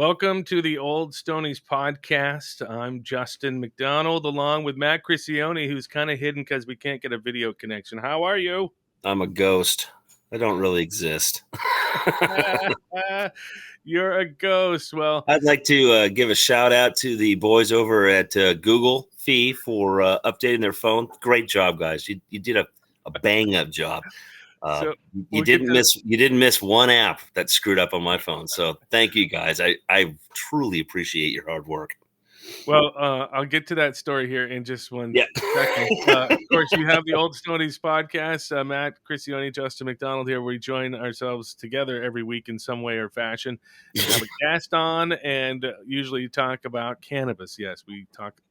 Welcome to the Old Stoney's podcast. I'm Justin McDonald, along with Matt Crisione, who's kind of hidden because we can't get a video connection. How are you? I'm a ghost. I don't really exist. You're a ghost. Well, I'd like to give a shout out to the boys over at Google Fee for updating their phone. Great job, guys. You did a bang up job. You didn't miss one app that screwed up on my phone. So thank you, guys. I truly appreciate your hard work. Well, I'll get to that story here in just one second. Of course, you have the Old Stoney's podcast. Matt Crisione, Justin McDonald here. We join ourselves together every week in some way or fashion. We have a guest on, and usually talk about cannabis. Yes, we talk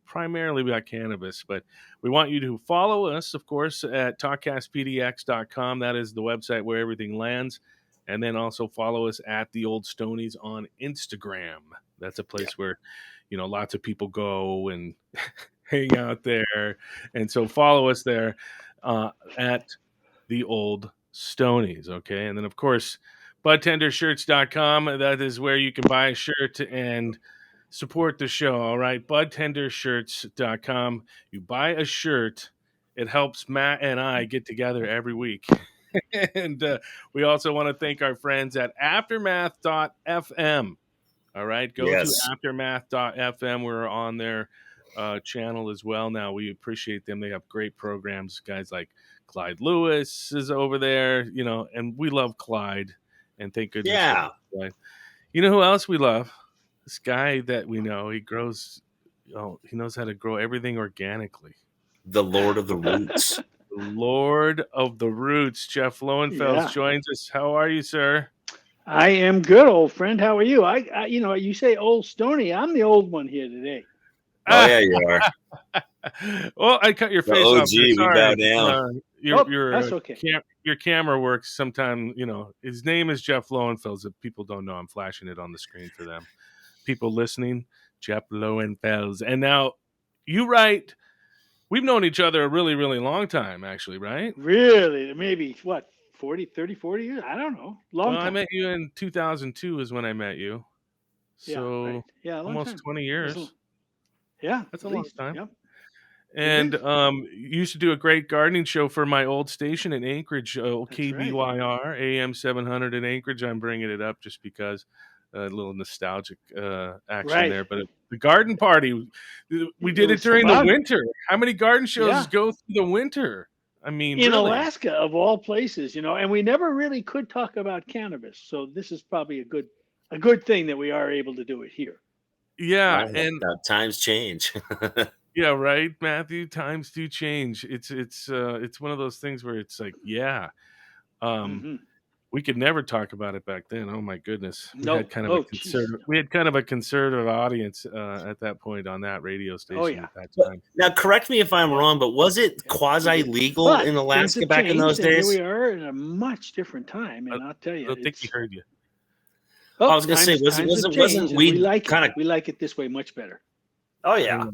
primarily about cannabis, but we want you to follow us, of course, at talkcastpdx.com. That is the website where everything lands. And then also follow us at the Old Stoney's on Instagram. That's a place where, lots of people go and hang out there. And so follow us there at the Old Stoney's. Okay. And then, of course, budtendershirts.com. That is where you can buy a shirt and support the show. All right. budtendershirts.com. You buy a shirt. It helps Matt and I get together every week. And we also want to thank our friends at aftermath.fm. All right. Go to aftermath.fm. We're on their channel as well now. We appreciate them. They have great programs. Guys like Clyde Lewis is over there, and we love Clyde. And thank goodness. Yeah. You know who else we love? This guy that we know. He grows, he knows how to grow everything organically. The Lord of the Roots. Lord of the Roots, Jeff Lowenfels joins us. How are you, sir? I am good, old friend. How are you? I you say old Stoney. I'm the old one here today. Oh yeah, you are. Well, I cut your face off. We bow down. That's okay. Your camera works sometime. His name is Jeff Lowenfels. If people don't know, I'm flashing it on the screen for them. People listening, Jeff Lowenfels. And now you write. We've known each other a really, really long time, actually, right? Really? Maybe, 40 years? I don't know. Long time. I met you in 2002 is when I met you. So almost 20 years. That's a long time. Yep. And you used to do a great gardening show for my old station in Anchorage, KBYR, AM 700 in Anchorage. I'm bringing it up just because a little nostalgic action there. But the garden party, we did it during the winter. How many garden shows go through the winter? I mean, in Alaska, of all places, and we never really could talk about cannabis. So this is probably a good thing that we are able to do it here. Yeah, and times change. Yeah, right, Matthew. Times do change. It's one of those things where it's like, we could never talk about it back then. Oh my goodness, we had kind of a conservative audience at that point on that radio station at that time. Now, correct me if I'm wrong, but was it quasi legal in Alaska back in those days? Here we are in a much different time, and I'll tell you, I don't think he heard you. I was going to say, wasn't we like it this way much better? Oh yeah.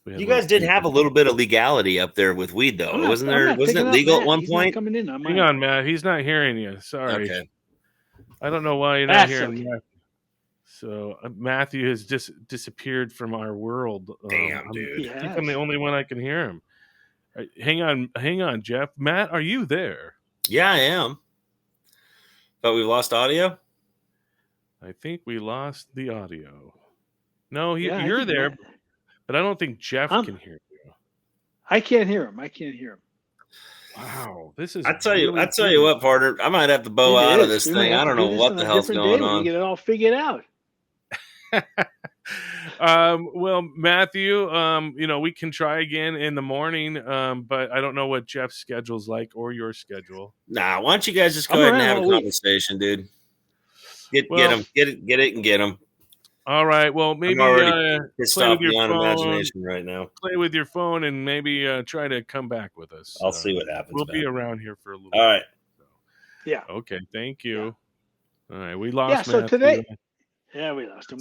You guys did have a little bit of legality up there with weed, though. Wasn't it legal at one point? Hang on, Matt. He's not hearing you. Sorry. Okay. I don't know why you're not hearing Matthew. So Matthew has disappeared from our world. Damn, dude. I think I'm the only one I can hear him. Hang on, Jeff. Matt, are you there? Yeah, I am. But we lost audio? I think we lost the audio. No, you're there. But I don't think Jeff can hear you. I can't hear him. Wow, this is. I tell you what, partner. I might have to bow out of this thing. I don't know what the hell's going on. We get it all figured out. Well, Matthew, we can try again in the morning, but I don't know what Jeff's schedule's like or your schedule. Nah, why don't you guys just go ahead and have a conversation, dude? Get them. All right. Well, maybe play with your phone. Imagination right now. Play with your phone and maybe try to come back with us. I'll see what happens. We'll be around here for a little bit. All right. So. Yeah. Okay. Thank you. Yeah. All right. We lost. Yeah. So today. Yeah, we lost him.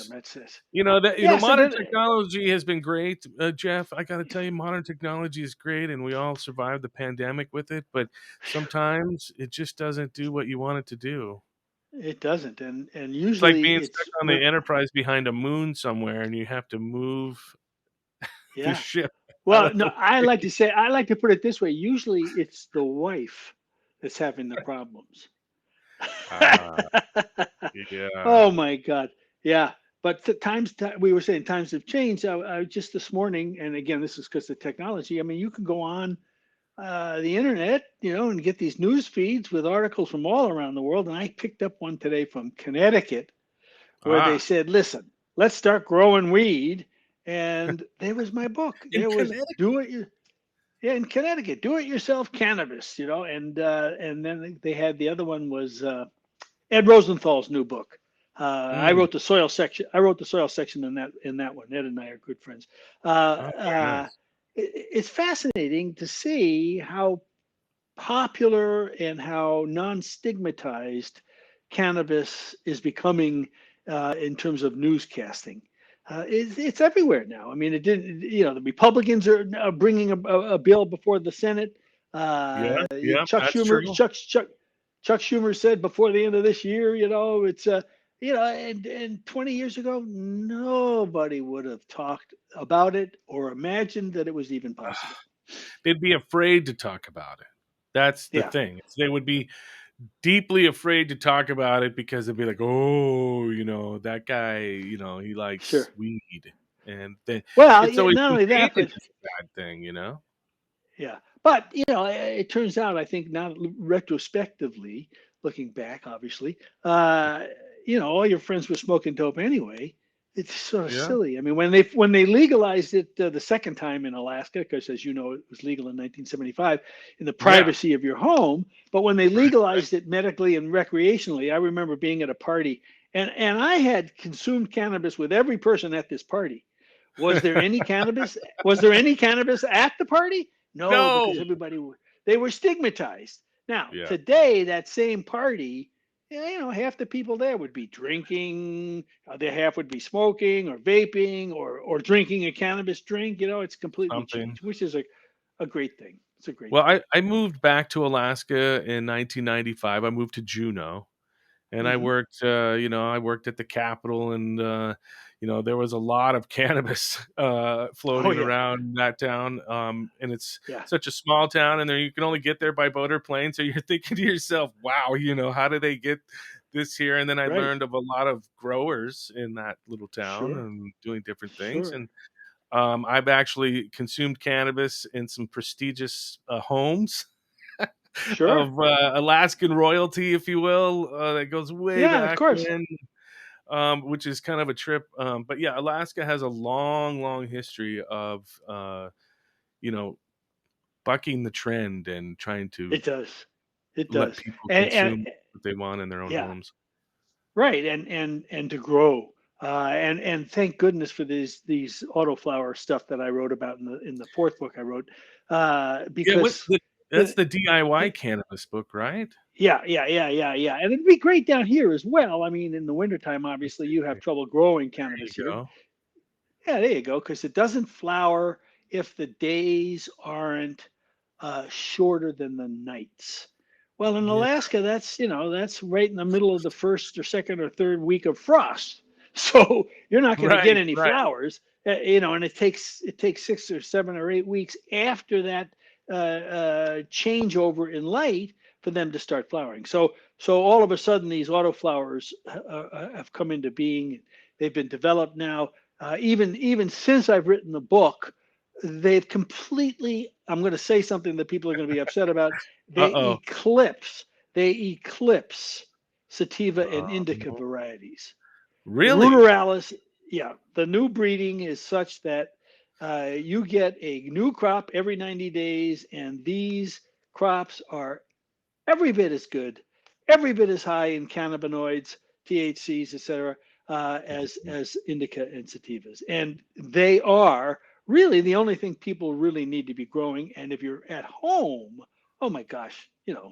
That's it. Modern technology has been great, Jeff. I got to tell you, modern technology is great, and we all survived the pandemic with it. But sometimes it just doesn't do what you want it to do. It doesn't, and It's like usually being stuck it's on the Enterprise behind a moon somewhere, and you have to move the yeah. ship out Well, of no, the I like to put it this way. Usually, it's the wife that's having the problems. Ah, yeah. Oh my God. Yeah. But we were saying times have changed. I just this morning, and again, this is because of technology. I mean, you can go on the internet, and get these news feeds with articles from all around the world. And I picked up one today from Connecticut where they Ah, said, listen, let's start growing weed. And there was my book. in There was Connecticut. yeah, in Connecticut, do it yourself cannabis, and then they had the other one was Ed Rosenthal's new book. I Mm. wrote the soil section. I wrote the soil section in that one. Ed and I are good friends. Uh, Oh, very uh, nice. it's fascinating to see how popular and how non-stigmatized cannabis is becoming in terms of newscasting. It's everywhere now. I mean, it didn't. The Republicans are bringing a bill before the Senate. Yeah, yeah, Chuck that's Schumer, true. Chuck Schumer said before the end of this year, it's and 20 years ago, nobody would have talked about it or imagined that it was even possible. They'd be afraid to talk about it. That's the Yeah, thing. They would be deeply afraid to talk about it because they'd be like, "Oh, that guy, he likes sure. weed," and then Well, it's yeah, always not been only that, painted but as a bad thing. yeah, but it turns out, I think now retrospectively, looking back, obviously, all your friends were smoking dope anyway. It's sort of Yeah, silly. I mean, when they legalized it the second time in Alaska, because as you know, it was legal in 1975 in the yeah, privacy of your home. But when they legalized it medically and recreationally, I remember being at a party, and I had consumed cannabis with every person at this party. Was there any cannabis? Was there any cannabis at the party? No, because no, they were stigmatized. Now, yeah, today, that same party, half the people there would be drinking, the other half would be smoking or vaping or drinking a cannabis drink. It's completely something. changed, which is a great thing. It's a great Well, thing. I moved back to Alaska in 1995. I moved to Juneau, and I Hmm. worked I worked at the Capitol, and there was a lot of cannabis Oh, floating yeah. around that town, and it's Yeah. such a small town, and there you can only get there by boat or plane, so you're thinking to yourself, wow, how do they get this here? And then I Right. learned of a lot of growers in that little town Sure. and doing different things. Sure. And I've actually consumed cannabis in some prestigious homes Sure. of Alaskan royalty, if you will, that goes way Yeah, of back course. when, which is kind of a trip. But yeah, Alaska has a long, long history of, you know, bucking the trend and trying to It does. It let does. people And consume what they want in their own yeah. homes. Right, and to grow, and thank goodness for these autoflower stuff that I wrote about in the fourth book I wrote, Yeah, because that's it, the DIY it, cannabis book, right? yeah, and it'd be great down here as well. I mean, in the wintertime, obviously, you have trouble growing There cannabis you here. go. Yeah, there you go, because it doesn't flower if the days aren't shorter than the nights. Well, in Yeah, Alaska, that's right in the middle of the first or second or third week of frost. So you're not going to get right, any right. flowers, and it takes 6 or 7 or 8 weeks after that changeover in light for them to start flowering. So all of a sudden, these autoflowers have come into being. They've been developed now. Even since I've written the book, they've completely. I'm going to say something that people are going to be upset about. Uh They oh. eclipse. They eclipse sativa and indica Um, varieties. really? Ruderalis, yeah, the new breeding is such that you get a new crop every 90 days, and these crops are every bit as good, every bit as high in cannabinoids, THCs, etc., as indica and sativas, and they are really the only thing people really need to be growing. And if you're at home, oh my gosh, Yeah.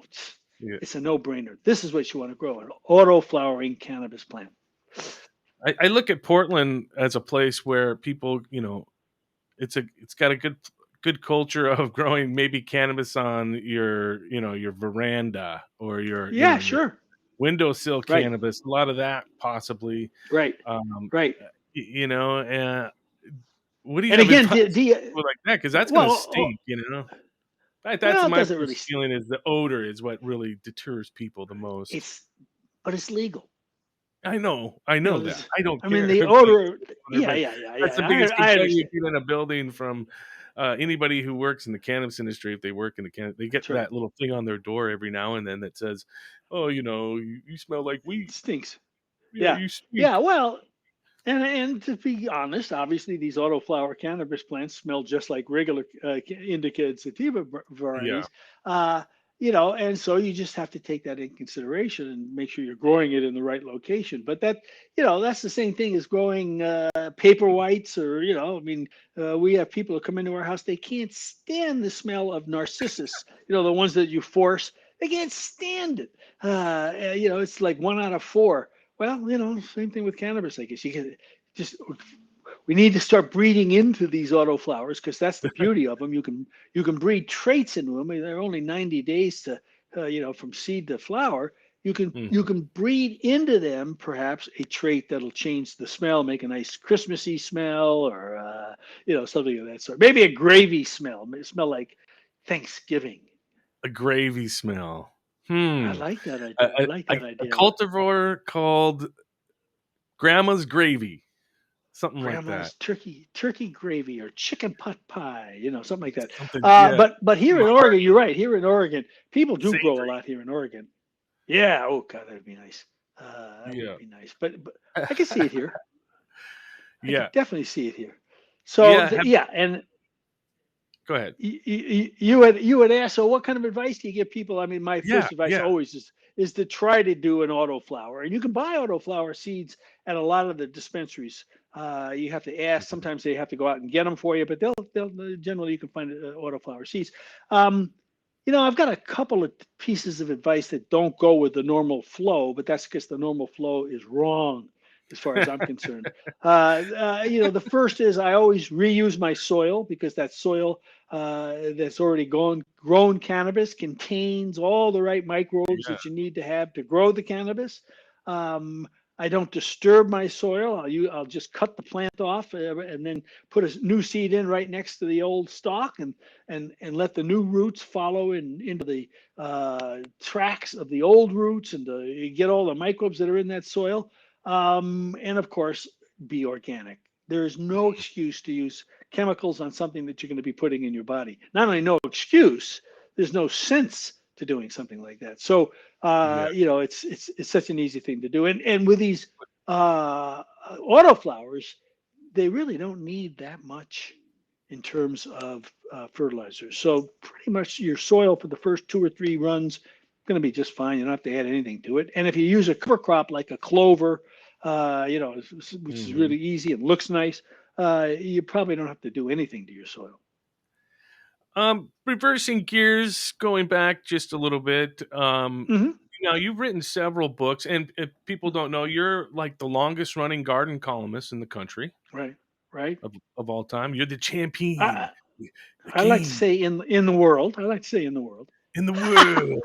it's a no-brainer. This is what you want to grow: an auto-flowering cannabis plant. I look at Portland as a place where people, it's got a good culture of growing maybe cannabis on your veranda or your Yeah, your sure. windowsill Right. cannabis, a lot of that possibly. Right. Um, Right. you know, what do you And have again, advice for people like that? Because that's going to stink, you know. That's well, it my doesn't really. first feeling is the odor is what really deters people the most. But it's legal. I know that. I don't I mean, care. the But, odor. but that's the I, biggest I complaint you understand. get in a building from anybody who works in the cannabis industry. If they work in the cannabis, they get That's right. that little thing on their door every now and then that says, "Oh, you know, you smell like weed. It stinks. Yeah, Yeah. you stink." Yeah. Well, and to be honest, obviously these autoflower cannabis plants smell just like regular indica and sativa Yeah, varieties. And so you just have to take that in consideration and make sure you're growing it in the right location. But that's the same thing as growing paper whites, or I mean, we have people who come into our house, they can't stand the smell of narcissus. The ones that you force, they can't stand it. It's like 1 out of 4. Well, same thing with cannabis, I guess. You can just we need to start breeding into these autoflowers, because that's the beauty of them. You can breed traits into them. They're only 90 days to from seed to flower. You can Mhm. you can breed into them perhaps a trait that'll change the smell, make a nice Christmassy smell, or something of that sort. Maybe a gravy smell, smell like Thanksgiving. A gravy smell. I like that idea. I like that A idea. cultivar called Grandma's Gravy, something like that. Grandma's turkey gravy or chicken pot pie, something like that. Something, yeah, But here in Oregon, you're right. Here in Oregon, people do grow a savory. lot here in Oregon. Yeah. Oh God, that'd be nice. That would Yeah, be nice. But I can see it here. I yeah, could definitely see it here. So yeah. and Go ahead. you would ask, so what kind of advice do you give people? I mean, my Yeah, first advice yeah. always is to try to do an autoflower, and you can buy autoflower seeds at a lot of the dispensaries. You have to ask. Sometimes they have to go out and get them for you, but they'll generally you can find autoflower seeds. Um, I've got a couple of pieces of advice that don't go with the normal flow, but that's because the normal flow is wrong as far as I'm concerned. The first is I always reuse my soil, because that soil that's already grown cannabis contains all the right microbes Yeah, that you need to have to grow the cannabis. Um, I don't disturb my soil. I'll just cut the plant off and then put a new seed in right next to the old stalk, and let the new roots follow into the tracks of the old roots, and you get all the microbes that are in that soil. And of course, be organic. There is no excuse to use chemicals on something that you're going to be putting in your body. Not only no excuse, there's no sense to doing something like that. So yeah, it's such an easy thing to do. And with these autoflowers, they really don't need that much in terms of fertilizer. So pretty much your soil for the first 2 or 3 runs going to be just fine. You don't have to add anything to it. And if you use a cover crop like a clover, which is hmm really easy and looks nice, you probably don't have to do anything to your soil. Reversing gears, going back just a little bit. Mm-hmm. You've written several books, and if people don't know, you're like the longest running garden columnist in the country Right. Right. of all time. You're the champion, I, the I like to king say in the world. I like to say in the world. in the world.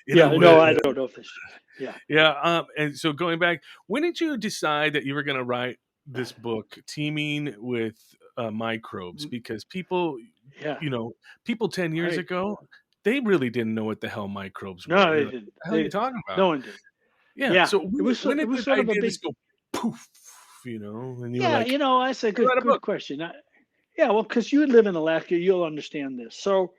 In the Yeah. No, I world. don't know if that's true. Yeah. Yeah. And so going back, when did you decide that you were going to write this book, Teaming with Microbes? Because people, Yeah. people 10 years Right. ago, they really didn't know what the hell microbes were. No, They're they like, didn't. what the hell are They you didn't. talking about? No one did. Yeah. Yeah. So It when did was the sort of a idea big. just go poof, and you were Yeah. like, That's a "Hey, write a good book. question. Yeah. Well, because you live in Alaska, you'll understand this. So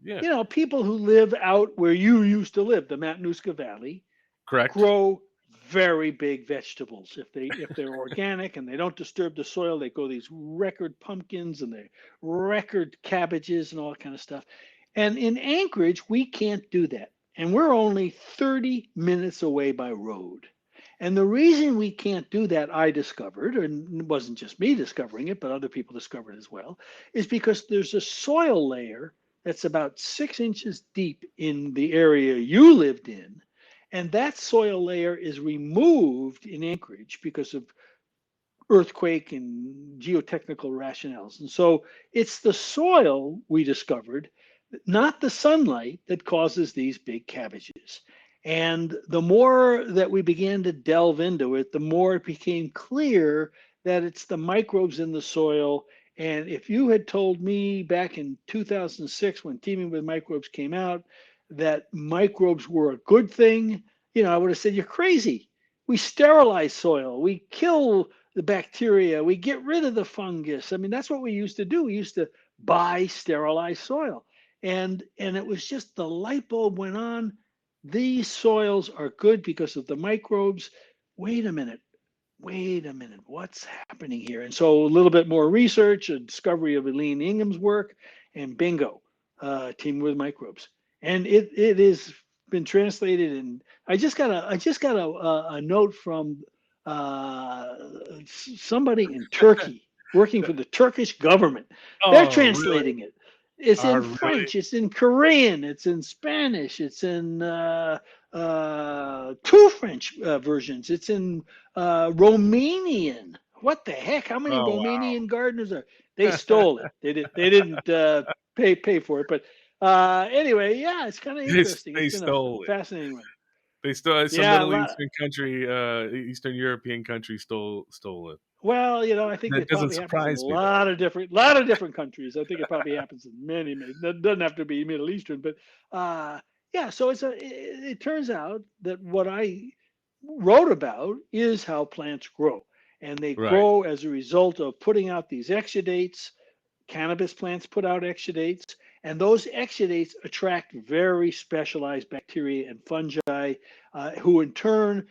Yeah. people who live out where you used to live, the Matanuska Valley, Correct. grow very big vegetables. If they're organic and they don't disturb the soil, they grow these record pumpkins and they record cabbages and all that kind of stuff. And in Anchorage, we can't do that. And we're only 30 minutes away by road. And the reason we can't do that, I discovered, and it wasn't just me discovering it, but other people discovered it as well, is because there's a soil layer that's about 6 inches deep in the area you lived in. And that soil layer is removed in Anchorage because of earthquake and geotechnical rationales. And so it's the soil, we discovered, not the sunlight, that causes these big cabbages. And the more that we began to delve into it, the more it became clear that it's the microbes in the soil. And if you had told me back in 2006 when Teaming with Microbes came out that microbes were a good thing, I would have said, you're crazy. We sterilize soil, we kill the bacteria, we get rid of the fungus. I mean, that's what we used to do. We used to buy sterilized soil. And it was just the light bulb went on. These soils are good because of the microbes. Wait a minute. What's happening here? And so a little bit more research, a discovery of Eileen Ingham's work, and bingo, Teaming with Microbes. And it has been translated, and I just got a note from somebody in Turkey working for the Turkish government. They're translating it. It's in French, it's in Korean, it's in Spanish, it's in two French versions, it's in Romanian. What the heck? How many Romanian gardeners are? They stole it. They didn't pay for it. But anyway, yeah, it's kind of interesting. They stole it. Fascinating one. They stole some Middle Eastern country, Eastern European country stole it. Well, I think it probably happens in a lot of different countries. I think it probably happens in many. It doesn't have to be Middle Eastern, but yeah. So it turns out that what I wrote about is how plants grow, and they grow as a result of putting out these exudates. Cannabis plants put out exudates, and those exudates attract very specialized bacteria and fungi, who in turn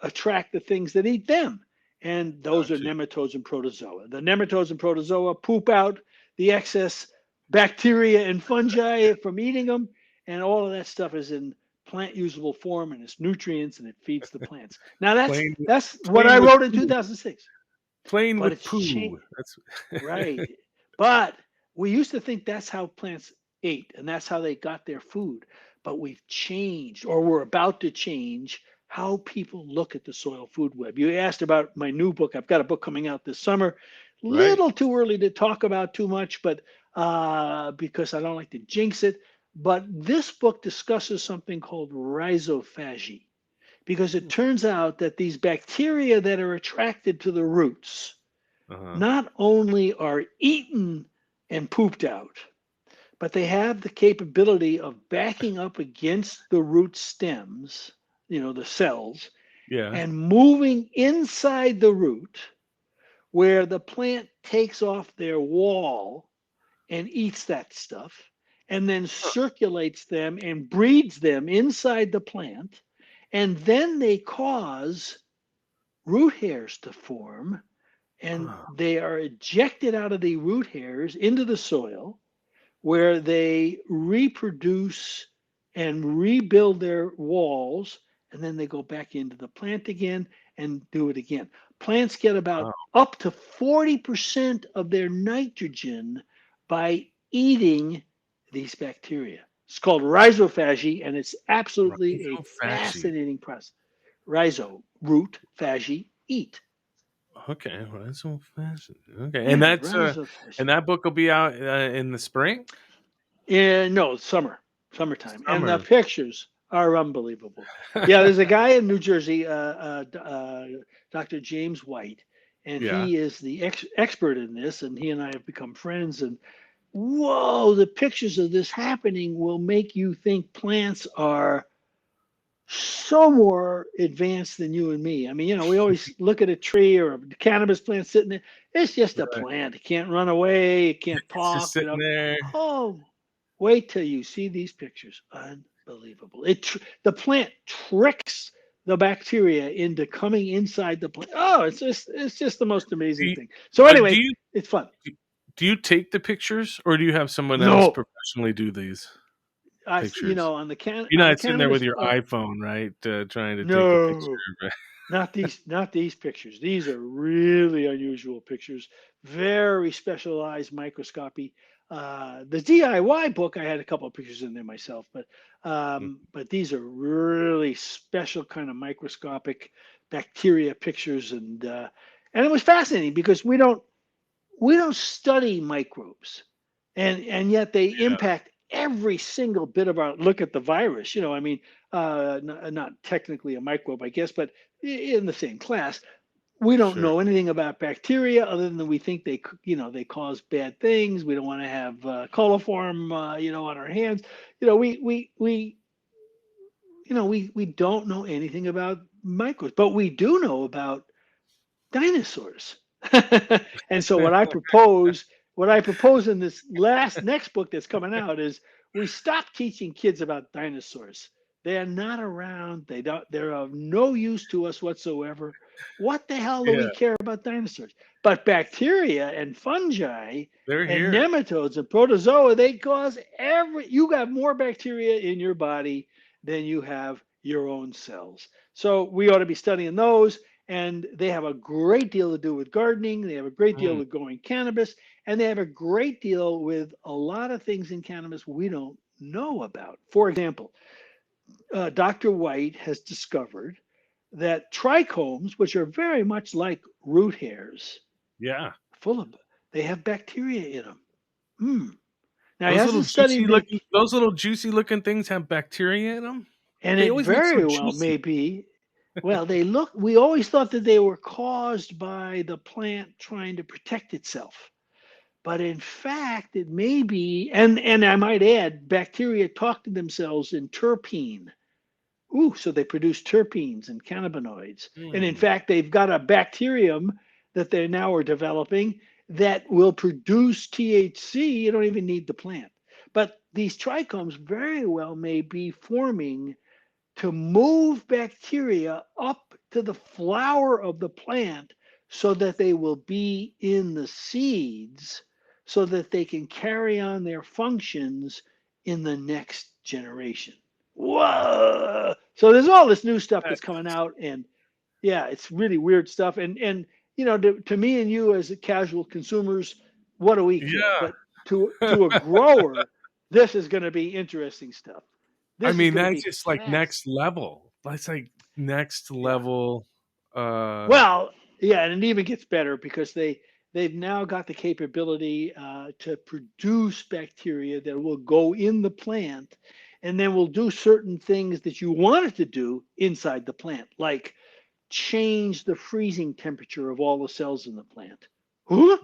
attract the things that eat them. And those are nematodes and protozoa. The nematodes and protozoa poop out the excess bacteria and fungi from eating them, and all of that stuff is in plant usable form, and it's nutrients, and it feeds the plants. Now that's what I wrote in 2006. Plain with poo. That's right. But we used to think that's how plants ate, and that's how they got their food. But we've changed, or we're about to change, how people look at the soil food web. You asked about my new book. I've got a book coming out this summer. Little too early to talk about too much, but because I don't like to jinx it. But this book discusses something called rhizophagy, because it turns out that these bacteria that are attracted to the roots not only are eaten and pooped out, but they have the capability of backing up against the root stems, the cells, and moving inside the root where the plant takes off their wall and eats that stuff, and then circulates them and breeds them inside the plant. And then they cause root hairs to form, and they are ejected out of the root hairs into the soil, where they reproduce and rebuild their walls, and then they go back into the plant again and do it again. Plants get about up to 40% of their nitrogen by eating these bacteria. It's called rhizophagy, and it's absolutely a fascinating process. Rhizo, root, phagy, eat. Okay, rhizophagy. Okay, and that's and that book will be out in the spring. No, summertime. And the pictures are unbelievable. Yeah, there's a guy in New Jersey, Dr. James White, and he is the expert in this, and he and I have become friends. And whoa, the pictures of this happening will make you think plants are so more advanced than you and me. I mean, we always look at a tree or a cannabis plant sitting there. It's just a plant. It can't run away. It can't pop. It's just sitting there. Oh, wait till you see these pictures. Unbelievable. The plant tricks the bacteria into coming inside the plant. Oh, it's just the most amazing thing. So anyway, it's fun. Do you take the pictures, or do you have someone else professionally do these pictures? On the you're not sitting there with your iPhone, right? Trying to take a picture. Right? Not these pictures. These are really unusual pictures. Very specialized microscopy. The DIY book, I had a couple of pictures in there myself, but these are really special kind of microscopic bacteria pictures, and it was fascinating because we don't study microbes, and yet they impact every single bit of our look at the virus. I mean, not technically a microbe, I guess, but in the same class. We don't know anything about bacteria other than we think they cause bad things. We don't want to have coliform, on our hands. We don't know anything about microbes, but we do know about dinosaurs. And so what I propose in this next book that's coming out is we stop teaching kids about dinosaurs. They are not around. They're of no use to us whatsoever. What the hell do we care about dinosaurs? But bacteria and fungi They're and here. nematodes and protozoa, they cause you got more bacteria in your body than you have your own cells. So we ought to be studying those, and they have a great deal to do with gardening. They have a great deal with growing cannabis, and they have a great deal with a lot of things in cannabis we don't know about. For example, Dr. White has discovered that trichomes, which are very much like root hairs, Yeah. they have bacteria in them. Now he Those little hasn't juicy studied looking things have bacteria in them. and They it always look so very well juicy. may be. Well, we always thought that they were caused by the plant trying to protect itself. But in fact, it may be, and I might add, bacteria talk to themselves in terpene. Ooh, so they produce terpenes and cannabinoids. And in fact, they've got a bacterium that they now are developing that will produce THC. You don't even need the plant. But these trichomes very well may be forming to move bacteria up to the flower of the plant so that they will be in the seeds so that they can carry on their functions in the next generation. Whoa! So there's all this new stuff that's coming out, and yeah, it's really weird stuff. And to me and you as casual consumers, what do we care? Yeah. But to a grower, this is going to be interesting stuff. I This is mean, going to that's be just like fast. next level. That's like next Yeah. level. Well, yeah, and it even gets better because they've now got the capability to produce bacteria that will go in the plant, and then will do certain things that you want it to do inside the plant, like change the freezing temperature of all the cells in the plant. Huh?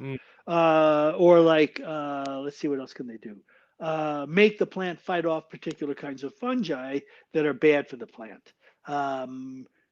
mm, Or like, let's see, what else can they do? Make the plant fight off particular kinds of fungi that are bad for the plant.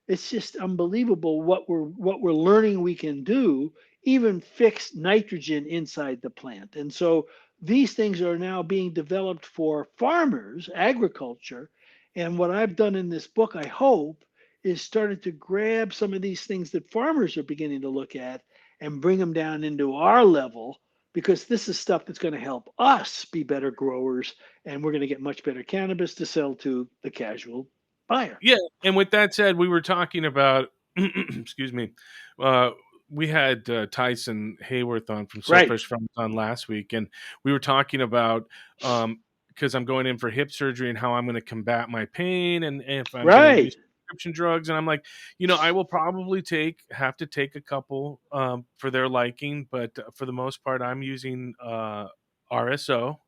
It's just unbelievable what we're learning we can do. Even fix nitrogen inside the plant, and so these things are now being developed for farmers, agriculture. And what I've done in this book, I hope, is started to grab some of these things that farmers are beginning to look at and bring them down into our level, because this is stuff that's going to help us be better growers, and we're going to get much better cannabis to sell to the casual buyer. yeah. And with that said, we were talking about, excuse me, uh, we had Tyson Hayworth on from So Right. Fresh Farms on last week, and we were talking about because I'm going in for hip surgery and how I'm going to combat my pain, and if I'm going to Right. use prescription drugs. And I'm like, I will probably have to take a couple for their liking, but for the most part, I'm using RSO.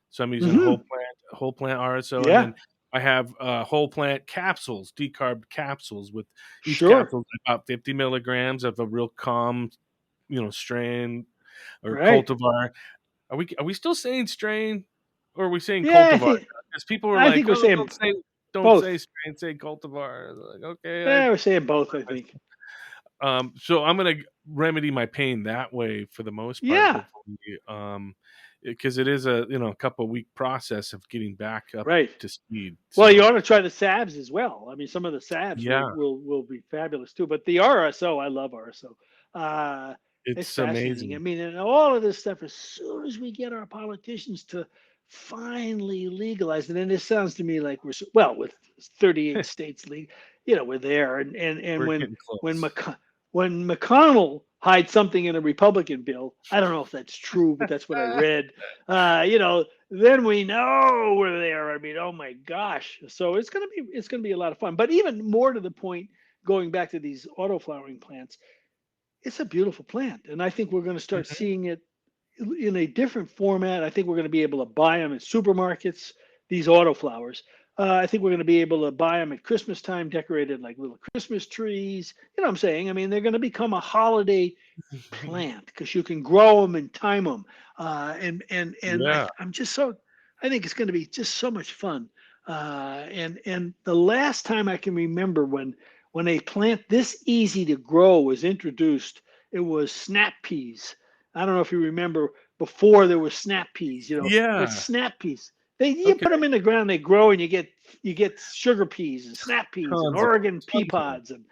So I'm using Mm-hmm. whole plant RSO, and Yeah. then I have whole plant capsules, decarb capsules, with each Sure. capsule about 50 milligrams of a real calm, strain or Right. cultivar. Are we still saying strain, or are we saying Yeah. cultivar? Because people were I like, think we're "Oh, saying don't say both. strain, say cultivar." Like, okay, Yeah, we're saying both, I think. so I'm gonna remedy my pain that way for the most part, Yeah. hopefully, because it is a couple week process of getting back up Right. to speed. Well, you So ought to try the salves as well. I mean, some of the salves will yeah, will will be fabulous too. But the RSO, I love RSO. Uh, it's it's fascinating. I amazing. mean, and all of this stuff, as soon as we get our politicians to finally legalize it, and it sounds to me like with 38 states legal, we're there. And We're when getting when close. McC- when McConnell hides something in a Republican bill, I don't know if that's true, but that's what I read. Then we know we're there. I mean, oh my gosh! So it's gonna be a lot of fun. But even more to the point, going back to these autoflowering plants, it's a beautiful plant, and I think we're going to start Mhm. seeing it in a different format. I think we're going to be able to buy them at supermarkets, these autoflowers. I think we're going to be able to buy them at Christmas time, decorated like little Christmas trees. You know what I'm saying? I mean, they're going to become a holiday plant because you can grow them and time them. Yeah. I'm just so, I think it's going to be just so much fun. And the last time I can remember when a plant this easy to grow was introduced, it was snap peas. I don't know if you remember before there was snap peas. It's Yeah. snap peas. You Okay. put them in the ground, they grow, and you get sugar peas and snap peas and Oregon pea tons of them. pods and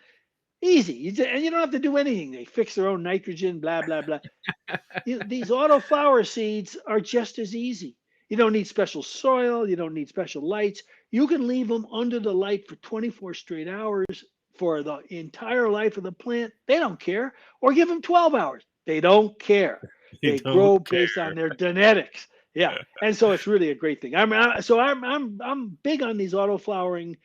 easy. And you don't have to do anything. They fix their own nitrogen, blah blah blah. These autoflower seeds are just as easy. You don't need special soil. You don't need special lights. You can leave them under the light for 24 straight hours for the entire life of the plant. They don't care. Or give them 12 hours. They don't care. You They don't grow care. based on their genetics. Yeah, and so it's really a great thing. I'm big on these autoflowering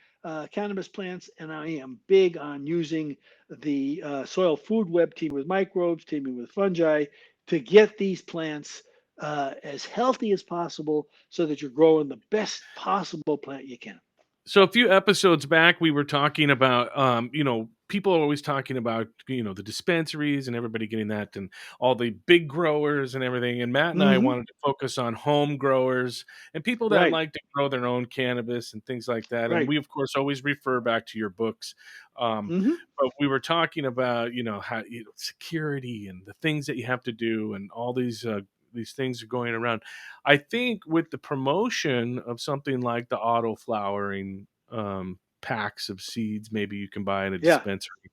cannabis plants, and I am big on using the soil food web, teaming with microbes, teaming with fungi, to get these plants as healthy as possible so that you're growing the best possible plant you can. So a few episodes back, we were talking about, people are always talking about, the dispensaries and everybody getting that and all the big growers and everything. And Matt and I Mm-hmm. wanted to focus on home growers and people that Right, like to grow their own cannabis and things like that. And right. we, of course, always refer back to your books. Mm-hmm. But we were talking about, how security and the things that you have to do and all these things are going around. I think with the promotion of something like the auto flowering packs of seeds, maybe you can buy in a Yeah, dispensary.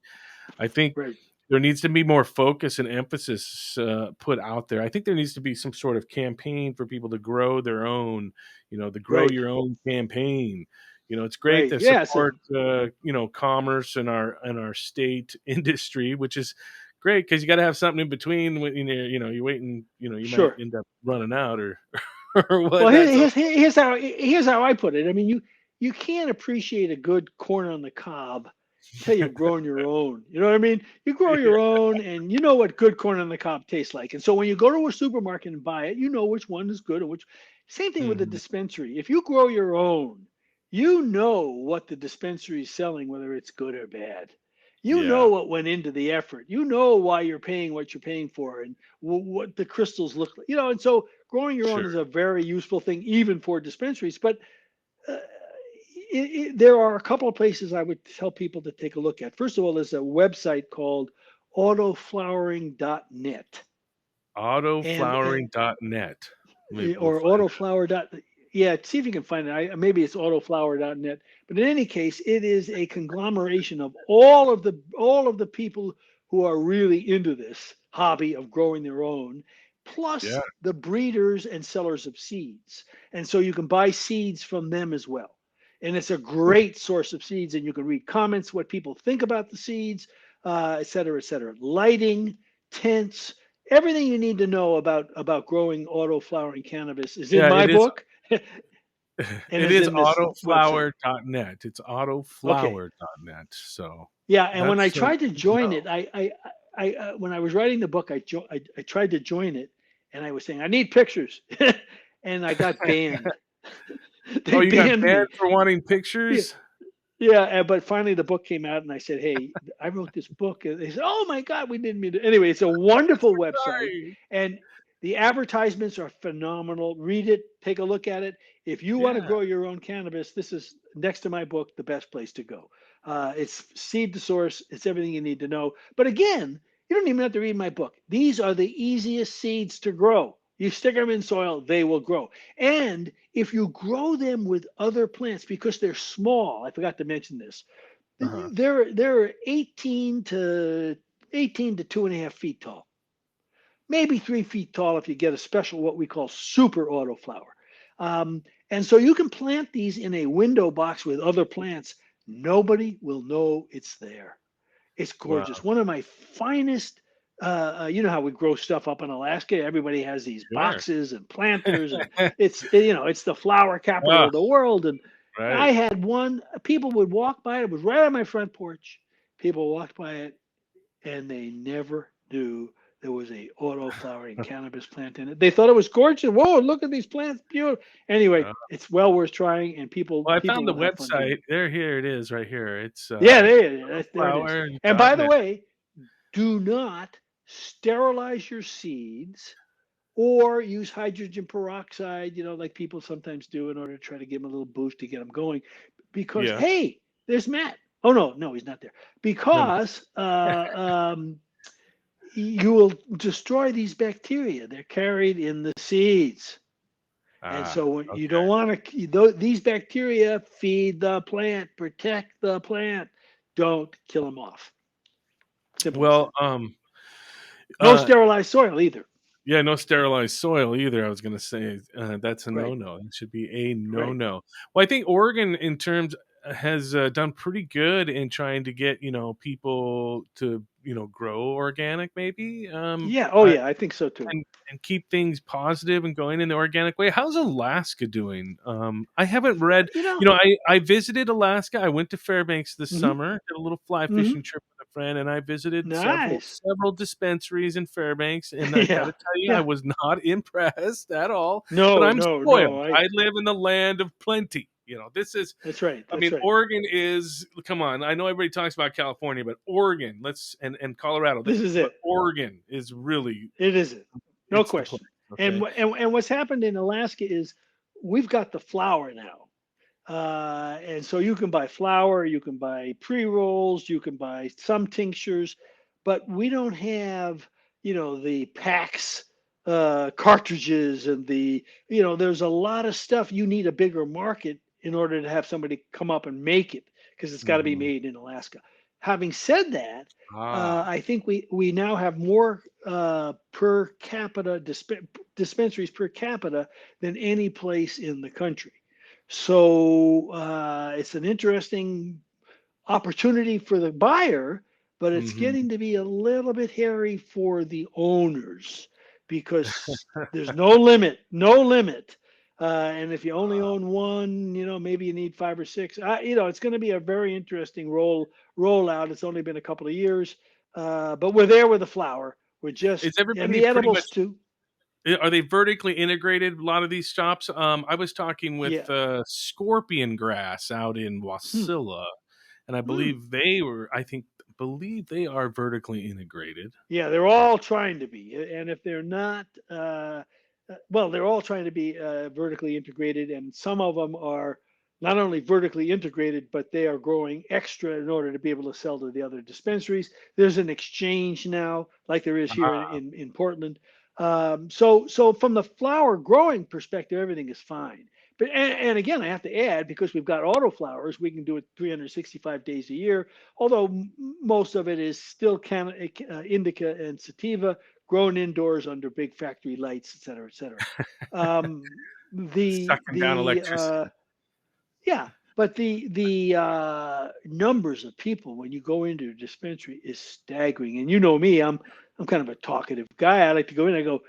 I think right, there needs to be more focus and emphasis put out there. I think there needs to be some sort of campaign for people to grow their own, the grow right, your own campaign. It's great right. to Yeah, so support, commerce in our state industry, which is great because you got to have something in between when you're waiting. You might sure. end up running out or or Well, whatnot. So here's how I put it. I mean, you can't appreciate a good corn on the cob till you've grown your own. You know what I mean? You grow yeah. your own, and you know what good corn on the cob tastes like. And so when you go to a supermarket and buy it, you know which one is good and which. Same thing with the Mhm. dispensary. If you grow your own, you know what the dispensary is selling, whether it's good or bad. You know Yeah, what went into the effort. You know why you're paying what you're paying for, and what the crystals look like. And so growing your own sure. is a very useful thing, even for dispensaries. But uh, there are a couple of places I would tell people to take a look at. First of all, there's a website called autoflowering.net and Autoflowering.net. Maybe we'll or find autoflower. Yeah, see if you can find it. Maybe it's autoflower.net. But in any case, it is a conglomeration of all of the people who are really into this hobby of growing their own, it. plus Yeah. the breeders and sellers of seeds. And so you can buy seeds from them as well. And it's a great source of seeds, and you can read comments, what people think about the seeds, et cetera, et cetera. Lighting, tents, everything you need to know about growing auto flowering cannabis is in Yeah, my it is book and it is is in this website. autoflower.net. It's Okay. autoflower.net. So Yeah, and when I that's tried to good to join know. it, when I was writing the book, I tried to join it, and I was saying I need pictures, and I got banned. Oh, They you got banned banned me. for wanting Yeah, pictures? yeah, but finally the book came out, and I said, "Hey, I wrote this book." And they said, "Oh my God, we didn't mean to." Anyway, it's a wonderful website, Sorry. and the advertisements are phenomenal. Read it, take a look at it. If you want to Yeah, grow your own cannabis, this is next to my book, the best place to go. It's seed to source. It's everything you need to know. But again, you don't even have to read my book. These are the easiest seeds to grow. You stick them in soil, they will grow. And if you grow them with other plants, because they're small, I forgot to mention this. uh-huh. They're 18 to 2.5 feet tall, maybe 3 feet tall if you get a special what we call super autoflower. And so you can plant these in a window box with other plants. Nobody will know it's there. It's Wow. gorgeous. One of my finest. You know how we grow stuff up in Alaska. Everybody has these Sure. boxes and planters, and it's the flower capital Ah, of the world. And right. I had one. People would walk by it. It was right on my front porch. People walked by it, and they never knew there was a auto-flowering cannabis plant in it. They thought it was gorgeous. Whoa, look at these plants, beautiful. Anyway, it's well worth trying, and people Well, I found the will have fun doing website. it. Here it is, right here. It's Yeah, there it is. And by the autoflower.net. way, do not sterilize your seeds or use hydrogen peroxide, like people sometimes do in order to try to give them a little boost to get them going. Because, Yeah. hey, there's Matt. Oh, no, he's not there. Because you will destroy these bacteria. They're carried in the seeds. And so you don't want to, these bacteria feed the plant, protect the plant. Don't kill them off. Simple no sterilized soil either. Yeah, no sterilized soil either. I was going to say that's a Right. no-no. It should be a no-no. Right. Well, I think Oregon, in terms, has done pretty good in trying to get people to grow organic. Maybe. Yeah. Oh, yeah. I think so too. And keep things positive and going in the organic way. How's Alaska doing? I haven't read. I visited Alaska. I went to Fairbanks this summer. Did a little fly fishing trip with a friend, and I visited several dispensaries in Fairbanks. And I got to tell you, I was not impressed at all. No, but I'm spoiled. No, I live in the land of plenty. That's right. I mean, Oregon is, come on. I know everybody talks about California, but Oregon, and Colorado. This is it. Oregon is really. It is it. No question. Okay. And what's happened in Alaska is we've got the flower now. And so you can buy flour, you can buy pre-rolls, you can buy some tinctures, but we don't have, the packs, cartridges, and there's a lot of stuff. You need a bigger market in order to have somebody come up and make it, because it's got to be made in Alaska. Having said that, I think we now have more per capita dispensaries per capita than any place in the country. So it's an interesting opportunity for the buyer, but it's getting to be a little bit hairy for the owners, because there's no limit. And if you only own one, maybe you need 5 or 6. It's going to be a very interesting rollout. It's only been a couple of years, but we're there with the flower. We're just and the edibles too. Are they vertically integrated? A lot of these shops. I was talking with Scorpion Grass out in Wasilla, and I believe they were. Believe they are vertically integrated. Yeah, they're all trying to be, and if they're not, they're all trying to be vertically integrated, and some of them are not only vertically integrated, but they are growing extra in order to be able to sell to the other dispensaries. There's an exchange now, like there is here in Portland. So from the flower growing perspective, everything is fine. But and again, I have to add, because we've got autoflowers, we can do it 365 days a year. Although most of it is still indica and sativa, grown indoors under big factory lights, et cetera, et cetera. Sucking down electricity. But the numbers of people when you go into a dispensary is staggering. And you know me, I'm kind of a talkative guy. I like to go in and I go,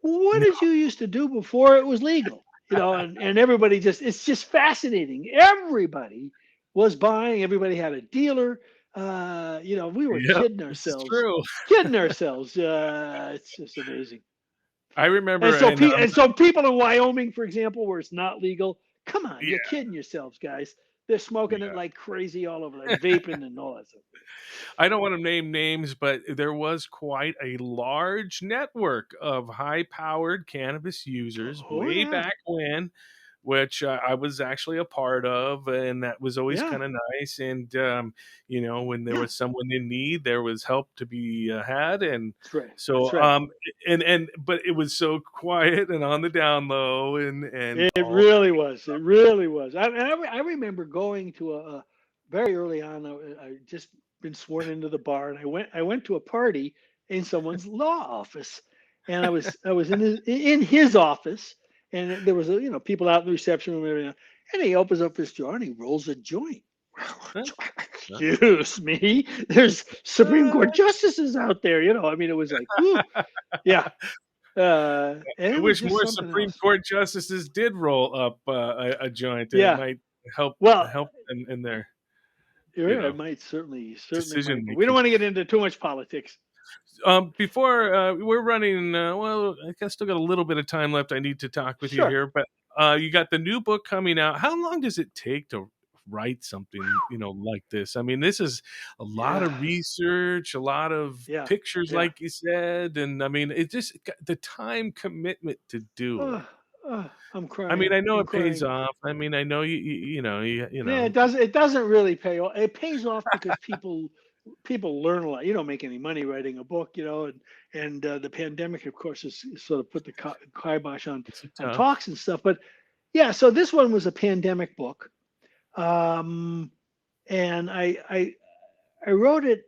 what did you used to do before it was legal? And everybody it's just fascinating. Everybody was buying. Everybody had a dealer. We were kidding ourselves. It's true. Kidding ourselves. It's just amazing. I remember. And so people in Wyoming, for example, where it's not legal, come on, you're kidding yourselves, guys. They're smoking it like crazy all over, like vaping and all that stuff. I don't want to name names, but there was quite a large network of high-powered cannabis users back when, which I was actually a part of, and that was always kind of nice. And when there was someone in need, there was help to be had, and but it was so quiet and on the down low, and it really was. It really was. I remember going to a very early on. I just been sworn into the bar, and I went to a party in someone's law office, and I was in his office. And there was people out in the reception room and everything. And he opens up his drawer and he rolls a joint. Excuse me. There's Supreme Court justices out there. It was like, whew. Yeah. I wish more Supreme Court justices did roll up a joint. It might help in there. It might certainly. We don't want to get into too much politics. Before we're running, well, I guess still got a little bit of time left. I need to talk with you Sure. here, but you got the new book coming out. How long does it take to write something, like this? I mean, this is a lot of research, a lot of pictures, like you said, and I mean, it just the time commitment to do it. I'm crying. I mean, I know I'm it pays crying. off. I mean, I know you know. Yeah, it doesn't. It doesn't really pay off. It pays off because people learn a lot. You don't make any money writing a book, and the pandemic, of course, has sort of put the kibosh on talks and stuff. But yeah, so this one was a pandemic book, and I wrote it.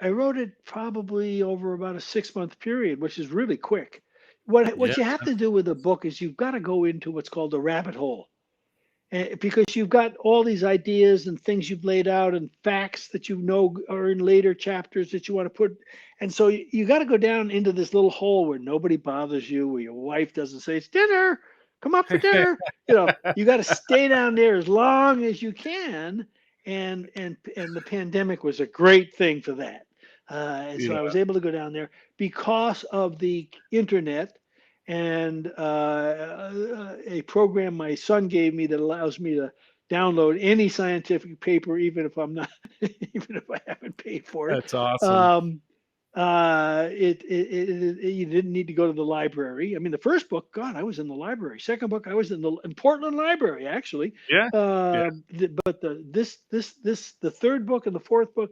I wrote it probably over about a 6-month period, which is really quick. What you have to do with a book is you've got to go into what's called a rabbit hole. Because you've got all these ideas and things you've laid out and facts that are in later chapters that you want to put. And so you got to go down into this little hole where nobody bothers you, where your wife doesn't say, it's dinner, come up for dinner. You got to stay down there as long as you can. And the pandemic was a great thing for that. And so I was able to go down there because of the internet and a program my son gave me that allows me to download any scientific paper, even if even if I haven't paid for it. That's awesome. You didn't need to go to the library. I mean, the first book, God, I was in the library. Second book, I was in Portland Library, actually. Yeah. But the third book and the fourth book,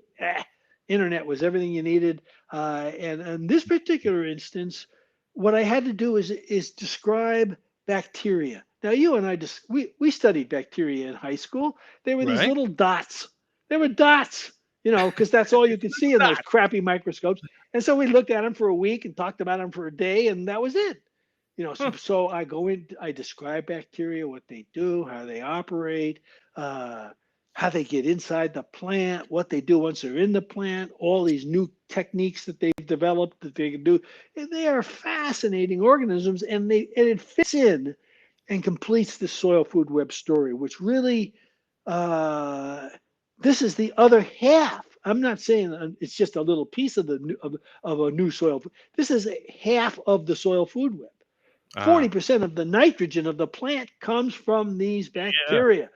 internet was everything you needed. And in this particular instance, what I had to do is describe bacteria. Now, you and I we studied bacteria in high school. They were these little dots. They were dots, because that's all you could see in those crappy microscopes. And so we looked at them for a week and talked about them for a day, and that was it. So I I describe bacteria, what they do, how they operate, how they get inside the plant, what they do once they're in the plant, all these new techniques that they've developed that they can do. And they are fascinating organisms, and it fits in and completes the soil food web story, which really, this is the other half. I'm not saying it's just a little piece of of a new soil. This is half of the soil food web. 40% of the nitrogen of the plant comes from these bacteria.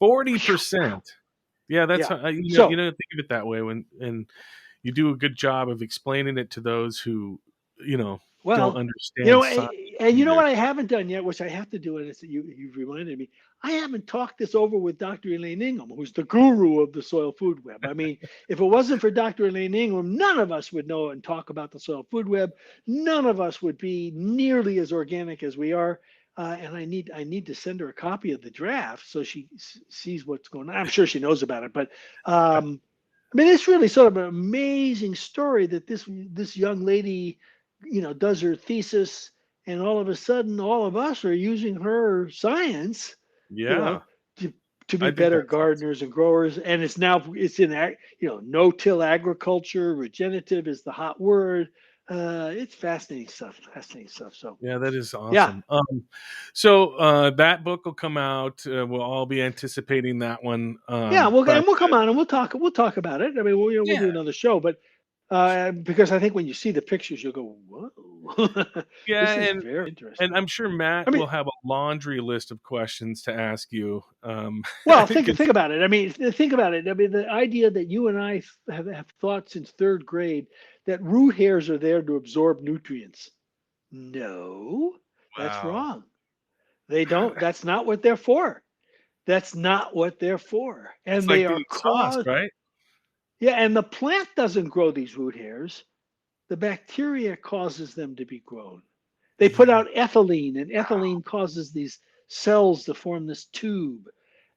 40%. Yeah, that's how, you don't think of it that way and you do a good job of explaining it to those who don't understand science. And you know what I haven't done yet, which I have to do, and you've reminded me. I haven't talked this over with Dr. Elaine Ingham, who's the guru of the soil food web. I mean, if it wasn't for Dr. Elaine Ingham, none of us would know and talk about the soil food web. None of us would be nearly as organic as we are. And I need to send her a copy of the draft so she sees what's going on. I'm sure she knows about it, but I mean, it's really sort of an amazing story that this young lady, does her thesis, and all of a sudden, all of us are using her science, to be better gardeners and growers. And it's in no-till agriculture. Regenerative is the hot word. It's fascinating stuff. So yeah, that is awesome. So that book will come out. We'll all be anticipating that one. We'll come on and we'll talk about it. I mean, we'll do another show, but because I think when you see the pictures, you'll go, whoa. Yeah, this is very interesting. And I'm sure Matt will have a laundry list of questions to ask you. Well, think about it. I mean, think about it. I mean, the idea that you and I have thought since third grade that root hairs are there to absorb nutrients. No, that's wrong. They don't. That's not what they're for. That's not what they're for. And it's they like are caused, right? Yeah, and the plant doesn't grow these root hairs. The bacteria causes them to be grown. They put out ethylene, and ethylene causes these cells to form this tube.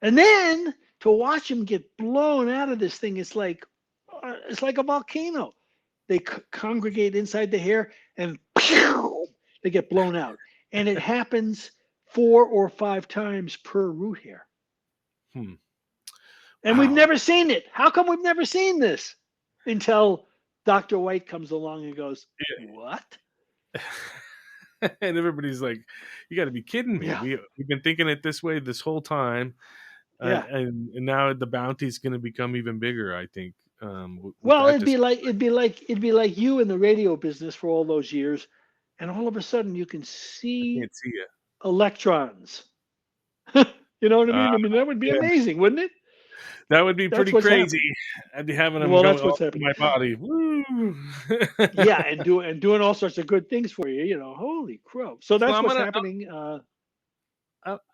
And then to watch them get blown out of this thing, it's like a volcano. They congregate inside the hair, and they get blown out. And it happens 4 or 5 times per root hair. And we've never seen it. How come we've never seen this? Until Dr. White comes along and goes, what? And everybody's like, you got to be kidding me. We've been thinking it this way this whole time. And now the bounty is going to become even bigger, I think. With Well, that it'd be like you in the radio business for all those years, and all of a sudden you can I see can't see it. electrons. You know what I Uh, mean? I mean, that would be yeah, amazing, wouldn't it? that would be That's pretty what's crazy. happening. I'd be having them Well, go that's all what's through happening. my body. Woo! Yeah, and doing all sorts of good things for you. You know, holy crow! So So that's I'm what's gonna. happening.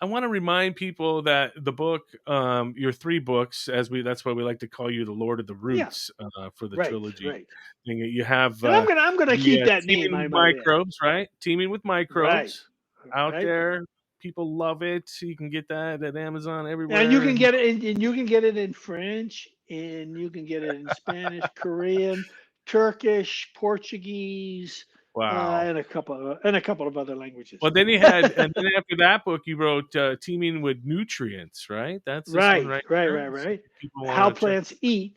I want to remind people that the book, your three books, that's why we like to call you the Lord of the Yeah, Roots for the right, trilogy. right. You have And I'm gonna keep the that name. Teaming I with might add. Microbes, right? Teaming with Right, Microbes out right. there. People love it. You can get that at Amazon And you everywhere. can And get it, and you can get it in French, and you can get it in Spanish, Korean, Turkish, Portuguese, wow. and a couple of other languages. Well, then you had, and then after that book, you wrote Teaming with Nutrients, right? That's this one Right, right right, here. right, So right. if people How want to check. plants eat.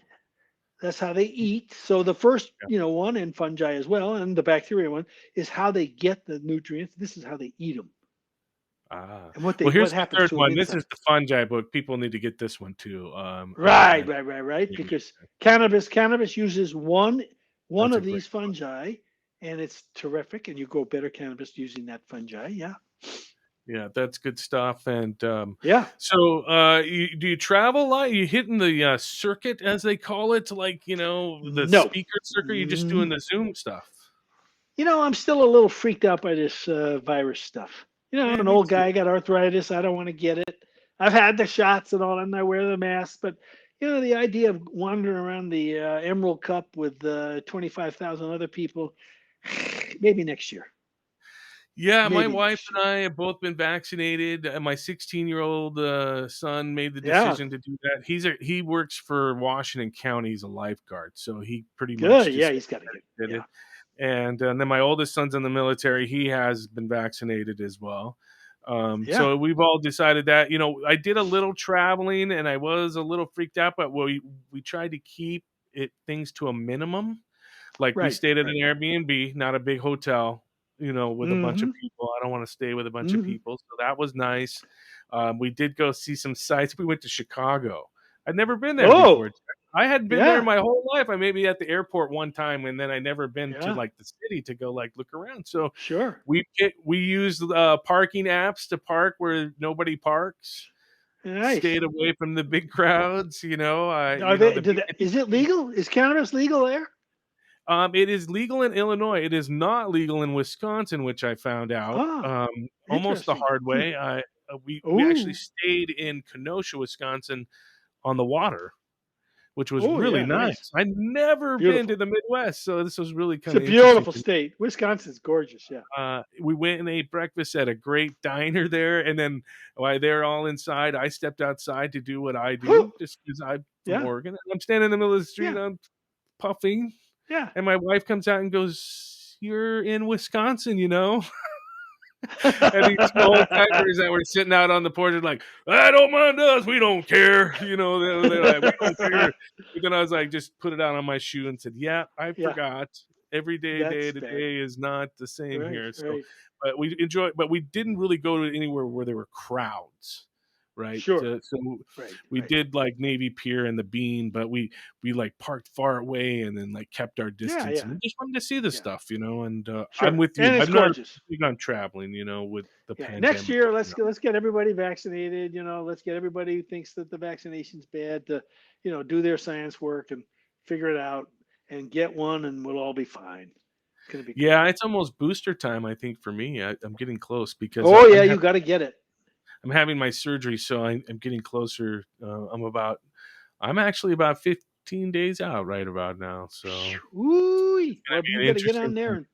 That's how they eat. So the first, one, and fungi as well, and the bacteria one is how they get the nutrients. This is how they eat them, Ah, and well, what here's the happens third to them one. This is inside. the fungi book. People need to get this one too. Right, And right, right, right. maybe Because cannabis uses one that's a of great. these fungi, and it's terrific. And you grow better cannabis using that fungi. Yeah, Yeah, that's good stuff. And yeah. so, do you travel a lot? You hitting the circuit, as they call it, like the No, speaker circuit? You just doing Mm, the Zoom stuff? I'm still a little freaked out by this virus stuff. I'm Yeah, an me old too. guy. I got arthritis. I don't want to get it. I've had the shots and all, and I wear the mask. But the idea of wandering around the Emerald Cup with 25,000 other people, maybe next year. Yeah, my Maybe wife next and year. I have both been vaccinated. And my 16-year-old son made the Yeah, decision to do that. He works for Washington County. He's a lifeguard, so he pretty much good. Yeah, just he's got to get. did Yeah, it. And then my oldest son's in the military. He has been vaccinated as well. yeah. So we've all decided that. I did a little traveling, and I was a little freaked out, but we tried to keep things to a minimum. Like we Right, stayed at an right. Airbnb, not a big hotel, with a bunch of Mm-hmm. people. I don't want to stay with a bunch of Mm-hmm. people, so that was nice. We did go see some sites. We went to Chicago. I'd never been there before. Oh, I hadn't been there yeah, my whole life. I maybe at the airport one time, and then I never been to yeah. like the city to go like look around. So Sure. we used parking apps to park where nobody parks. Nice. Stayed away from the big crowds. Are they? The Is it legal? Is cannabis legal there? It is legal in Illinois. It is not legal in Wisconsin, which I found out Ah, almost the interesting. hard way. We actually Oh, stayed in Kenosha, Wisconsin, on the water, which was oh really yeah, nice, nice. I'd never been to beautiful. the Midwest, so this was really It's kind a of interesting. beautiful state. Wisconsin's gorgeous. Yeah. We went and ate breakfast at a great diner there, and then while they're all inside, I stepped outside to do what I Whew. do, just because I'm from Yeah, Oregon. I'm standing in the middle of the street, yeah, I'm puffing, yeah. and my wife comes out and goes, "You're in Wisconsin, And these old timers that were sitting out on the porch are like, "I don't mind us, we don't care." They're like, "We don't care." But then I was like, just put it out on my shoe and said, "Yeah, I Yeah, forgot. Every day that's to bad. day is not the same Right, here." So, right. but we didn't really go to anywhere where there were crowds, right? Sure. So Right, we right. did like Navy Pier and the Bean, but we like parked far away and then like kept our Yeah, distance, yeah, and we just wanted to see the yeah. stuff, And I'm Sure. with you. And it's I'm not gorgeous. big on traveling, with the Yeah. Next pandemic year, going on. let's get everybody vaccinated. Let's get everybody who thinks that the vaccination's bad to, do their science work and figure it out and get one, and we'll all be fine. It's gonna be good. Yeah, it's almost booster time, I think, for me. I'm getting close because Oh yeah, you got to get it. I'm having my surgery, so I'm getting closer. I'm actually about 15 days out right about now, so Ooh, it's gonna well, you be an better get on interesting there time.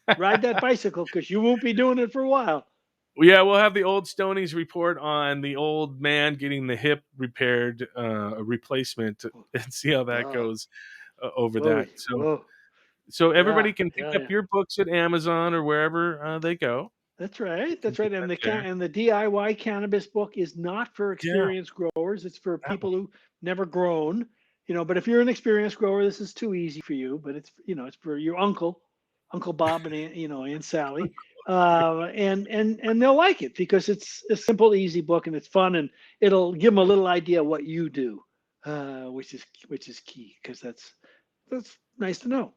and ride that bicycle because you won't be doing it for a while. Well, yeah, we'll have the old Stonies report on the old man getting the hip repaired, a replacement, and see how that Oh, goes over whoa, that. So, whoa. so Yeah, everybody can pick yeah, up yeah. your books at Amazon or wherever they go. That's right. You That's can right. get that there. And the DIY cannabis book is not for Yeah. experienced growers. It's for Wow. people who never grown. But if you're an experienced grower, this is too easy for you. But it's for your Uncle Bob and Aunt Sally, and they'll like it because it's a simple, easy book and it's fun and it'll give them a little idea what you do. which is key because that's nice to know.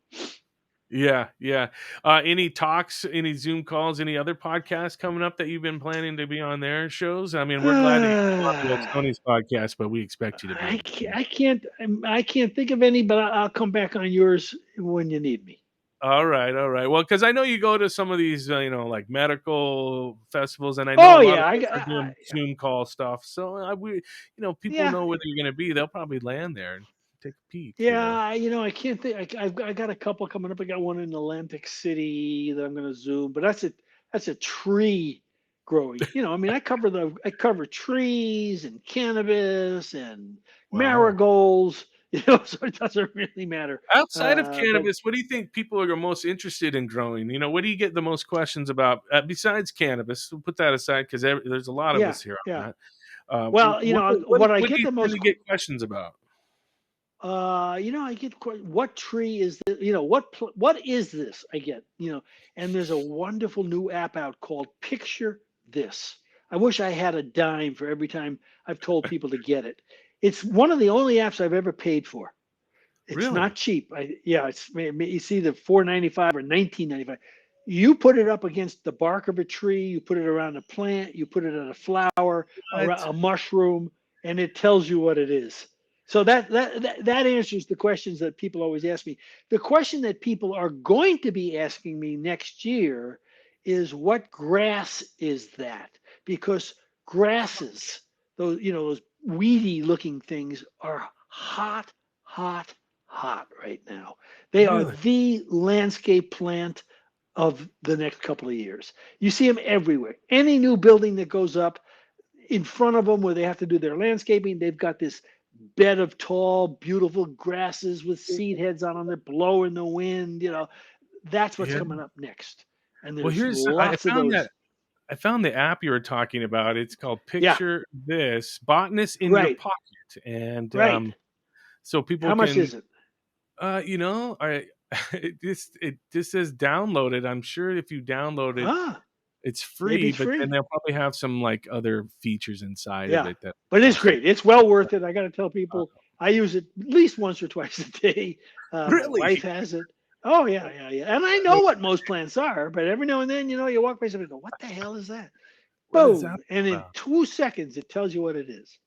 Yeah, yeah. Any talks, any Zoom calls, any other podcasts coming up that you've been planning to be on their shows? I mean, we're glad that you come on the Old Stoney's podcast, but we expect you to be. I can't think of any, but I'll come back on yours when you need me. All right, all right. Well, because I know you go to some of these, like medical festivals, and I know a lot of folks are doing Zoom call stuff. So people know where they're going to be. They'll probably land there and take a peek. Yeah, I can't think. I got a couple coming up. I got one in Atlantic City that I'm going to Zoom, but that's a tree growing. I mean, I cover trees and cannabis and marigolds. So it doesn't really matter. Outside of cannabis, what do you think people are most interested in growing? What do you get the most questions about besides cannabis? We'll put that aside because there's a lot of us here on that. Well, what I do get you the most tend to get questions about? I get what tree is this? What is this? I get, and there's a wonderful new app out called Picture This. I wish I had a dime for every time I've told people to get it. It's one of the only apps I've ever paid for. It's not cheap. It's either $4.95 or $19.95. You put it up against the bark of a tree, you put it around a plant, you put it on a flower, a mushroom, and it tells you what it is. So that answers the questions that people always ask me. The question that people are going to be asking me next year is, what grass is that? Because grasses, those weedy looking things, are hot right now. They are the landscape plant of the next couple of years. You see them everywhere. Any new building that goes up, in front of them where they have to do their landscaping, they've got this bed of tall, beautiful grasses with seed heads on them that blow in the wind. That's what's coming up next. And there's lots of those. I found the app you were talking about. It's called Picture This, Botanist in Your Pocket. And so people How much is it? It just says download it. I'm sure if you download it, it's free, but then they'll probably have some other features inside of it. But it's great. It's well worth it. I got to tell people I use it at least once or twice a day. Really? My wife has it. Oh yeah. And I know what most plants are, but every now and then, you walk by somebody and go, "What the hell is that?" Boom! And in 2 seconds, it tells you what it is.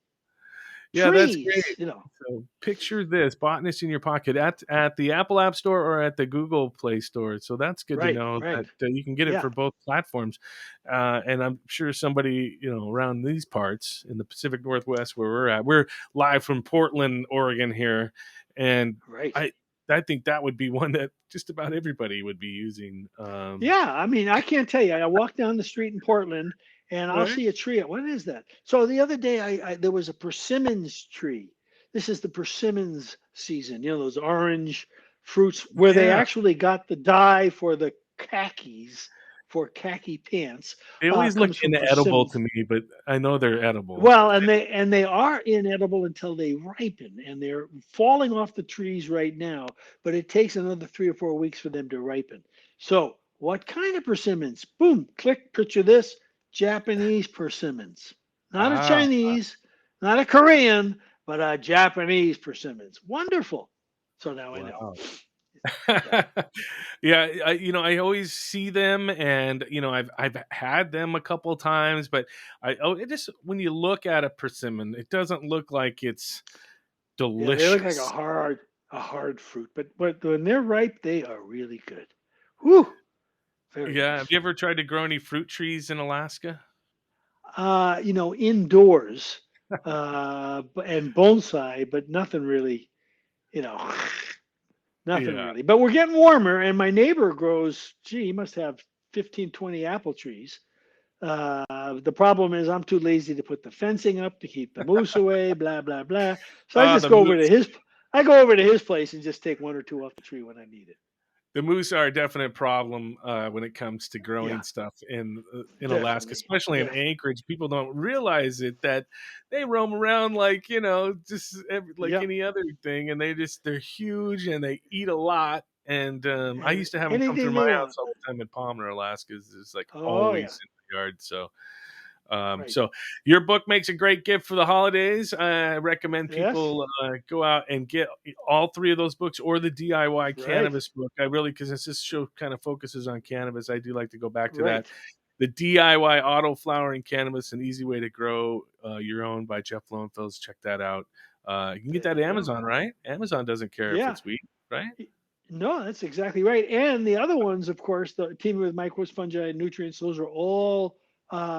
Yeah, trees, that's great. So Picture This, Botanist in Your Pocket, at the Apple App Store or at the Google Play Store. So that's good to know that you can get it for both platforms. And I'm sure somebody around these parts in the Pacific Northwest where we're live from Portland, Oregon here, and I think that would be one that just about everybody would be using. I mean, I can't tell you. I walk down the street in Portland, and I'll see a tree. What is that? So the other day, there was a persimmons tree. This is the persimmons season. Those orange fruits where they actually got the dye for the khakis, for khaki pants. They always look inedible to me, but I know they're edible. Well, and they are inedible until they ripen, and they're falling off the trees right now. But it takes another 3 or 4 weeks for them to ripen. So, what kind of persimmons? Boom! Click. Picture this. Japanese persimmons, not a Chinese, not a Korean, but a Japanese persimmons. Wonderful. So now I know. I always see them, and I've had them a couple of times, but it just, when you look at a persimmon, it doesn't look like it's delicious. They look like a hard fruit, but when they're ripe, they are really good. Whew. Very nice. Have you ever tried to grow any fruit trees in Alaska? Indoors, and bonsai, but nothing really, nothing really. But we're getting warmer, and my neighbor grows, he must have 15, 20 apple trees. The problem is I'm too lazy to put the fencing up to keep the moose away, blah, blah, blah. So I just go over to his place and just take 1 or 2 off the tree when I need it. The moose are a definite problem when it comes to growing stuff in Alaska, especially in Anchorage. People don't realize it, that they roam around like any other thing, and they're huge and they eat a lot. And I used to have them come through my house all the time in Palmer, Alaska. It's like always in the yard. So Right. So your book makes a great gift for the holidays. I recommend Yes. people go out and get all three of those books or the DIY Right. cannabis book. I really, because this show kind of focuses on cannabis, I do like to go back to that. Right. The DIY Autoflowering Cannabis, an easy way to grow your own by Jeff Lowenfels. Check that out. You can get that at Amazon, right? Amazon doesn't care if Yeah. it's weed, right? No, that's exactly right. And the other ones, of course, the teaming with microbes, fungi, and nutrients, those are all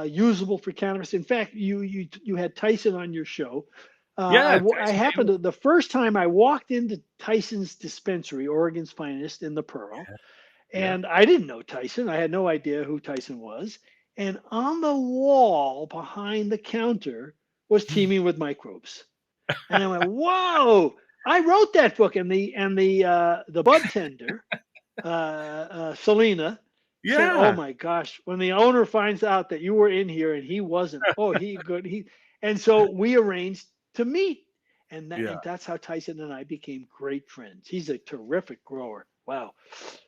usable for cannabis. In fact, you had Tyson on your show. Yeah, I Tyson happened Hammer. to, the first time I walked into Tyson's dispensary, Oregon's finest in the Pearl, Yeah. and I didn't know Tyson. I had no idea who Tyson was. And on the wall behind the counter was teaming with microbes. And I went, "Whoa! I wrote that book." And the bud tender, Selena, said, "Oh Yeah. my gosh! When the owner finds out that you were in here and he wasn't, oh he good he." And so we arranged to meet, and Yeah. that's how Tyson and I became great friends. He's a terrific grower. Wow.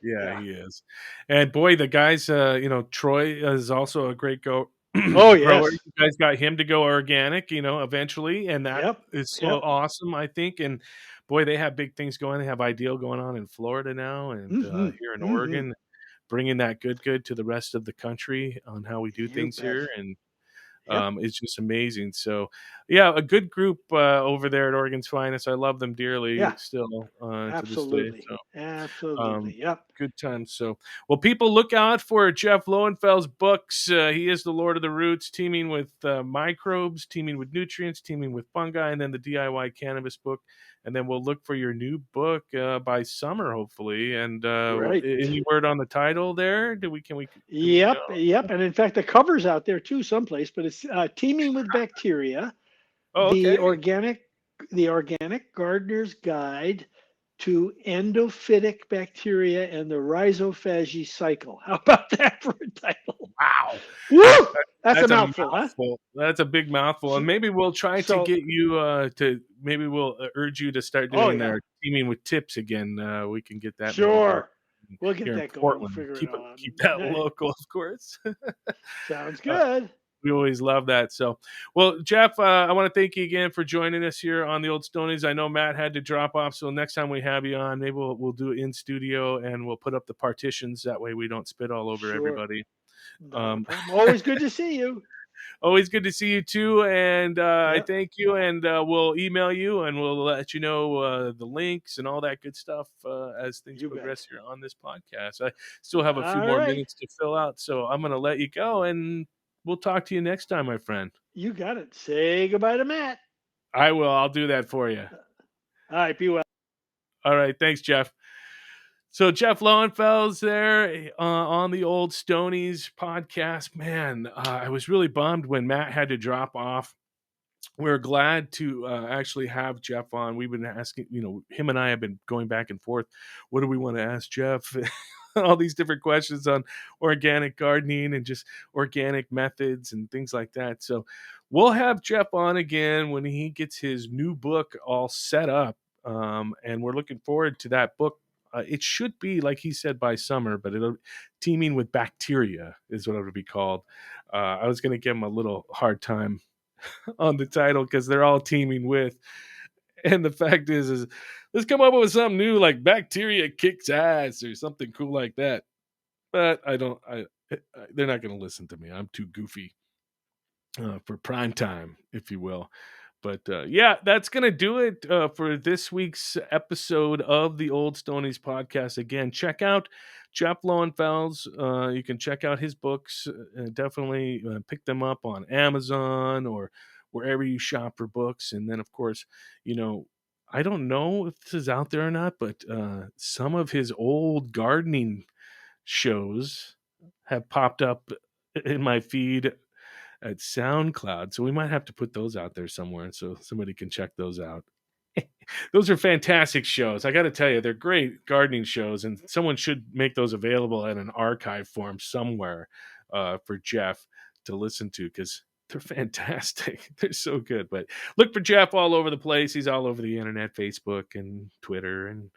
Yeah, Yeah. he is. And boy, the guys, Troy is also a great Oh grower. yes. You guys got him to go organic, eventually, and that Yep. is so Yep. awesome, I think. And boy, they have big things going. They have Ideal going on in Florida now, and Mm-hmm. here in Mm-hmm. Oregon, bringing that good to the rest of the country on how we do You things bet. here. And Yep. it's just amazing. So, yeah, a good group over there at Oregon's Finest. I love them dearly Yeah. still to this day. Absolutely. So. Absolutely. Yep. Good times. So, well, people look out for Jeff Lowenfels' books. He is the Lord of the Roots, teaming with microbes, teaming with nutrients, teaming with fungi, and then the DIY cannabis book. And then we'll look for your new book by summer, hopefully. And Right. any word on the title there? Do we Yep, know? yep. And in fact, the cover's out there too, someplace. But it's teaming with bacteria, Oh, the okay. organic, the organic gardener's guide to endophytic bacteria and the rhizophagy cycle. How about that for a title? Wow. Woo! That's a That's a mouthful, huh? mouthful. That's a big mouthful. And So, maybe we'll try to so get you maybe we'll urge you to start oh doing yeah, our teaming with tips again. We can get that maybe going sure. We'll get here in that going. We'll Portland. figure it out. Keep that local, of course. Sounds Uh, good. we always love that. So, well, Jeff, I want to thank you again for joining us here on the Old Stonies. I know Matt had to drop off, so next time we have you on, maybe we'll do it in studio and we'll put up the partitions. That way we don't spit all over Sure. everybody. Not a problem. Always good to see you. Always good to see you too, and I Yep. thank you. And we'll email you, and we'll let you know the links and all that good stuff as things You bet. progress here on this podcast. I still have a few All more right. minutes to fill out, so I'm going to let you go, and we'll talk to you next time, my friend. You got it. Say goodbye to Matt. I will. I'll do that for you. All right. Be well. All right. Thanks, Jeff. So Jeff Lowenfels there on the Old Stonies podcast. Man, I was really bummed when Matt had to drop off. We're glad to actually have Jeff on. We've been asking, him and I have been going back and forth. What do we want to ask Jeff? All these different questions on organic gardening and just organic methods and things like that. So we'll have Jeff on again when he gets his new book all set up. And we're looking forward to that book. It should be, like he said, by summer, but it'll teaming with bacteria is what it'll be called. I was going to give him a little hard time on the title because they're all teaming with. And the fact is let's come up with something new like bacteria kicks ass or something cool like that. But they're not going to listen to me. I'm too goofy for prime time, if you will. But yeah, that's going to do it for this week's episode of the Old Stonies podcast. Again, check out Jeff Lowenfels. You can check out his books. Definitely pick them up on Amazon or wherever you shop for books. And then, of course, I don't know if this is out there or not, but some of his old gardening shows have popped up in my feed at SoundCloud. So we might have to put those out there somewhere so somebody can check those out. Those are fantastic shows. I got to tell you, they're great gardening shows, and someone should make those available in an archive form somewhere for Jeff to listen to because they're fantastic. They're so good. But look for Jeff all over the place. He's all over the internet, Facebook and Twitter, and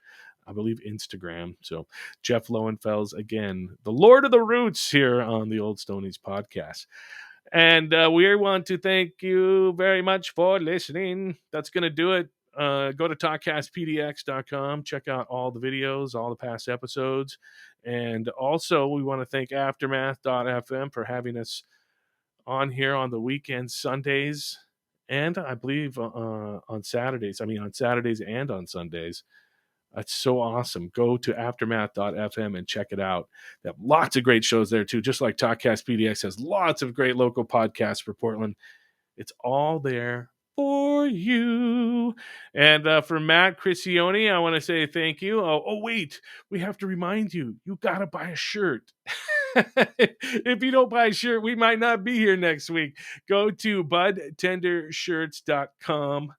I believe Instagram. So Jeff Lowenfels, again, the Lord of the Roots here on the Old Stonies podcast. And we want to thank you very much for listening. That's going to do it. Go to talkcastpdx.com. Check out all the videos, all the past episodes. And also, we want to thank Aftermath.fm for having us on here on the weekends, Sundays, and I believe on Saturdays. I mean, on Saturdays and on Sundays. That's so awesome. Go to aftermath.fm and check it out. They have lots of great shows there, too. Just like Talkcast PDX has lots of great local podcasts for Portland. It's all there for you. And for Matt Crisione, I want to say thank you. Oh, wait. We have to remind you, you got to buy a shirt. If you don't buy a shirt, we might not be here next week. Go to budtendershirts.com.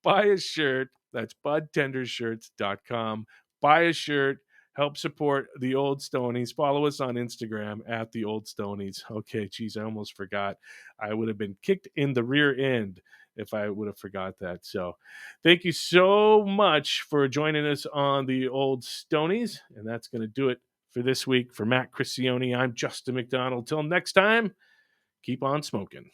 Buy a shirt. That's budtendershirts.com. Buy a shirt. Help support the Old Stonies. Follow us on Instagram at the Old Stonies. Okay, geez, I almost forgot. I would have been kicked in the rear end if I would have forgot that. So thank you so much for joining us on the Old Stonies. And that's going to do it for this week. For Matt Crisione, I'm Justin McDonald. Till next time, keep on smoking.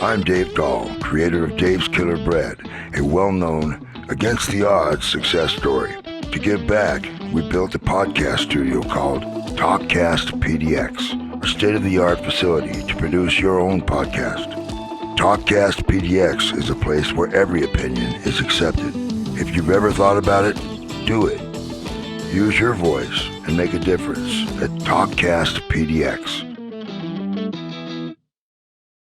I'm Dave Dahl, creator of Dave's Killer Bread, a well-known, against-the-odds success story. To give back, we built a podcast studio called Talkcast PDX, a state-of-the-art facility to produce your own podcast. Talkcast PDX is a place where every opinion is accepted. If you've ever thought about it, do it. Use your voice and make a difference at Talkcast PDX.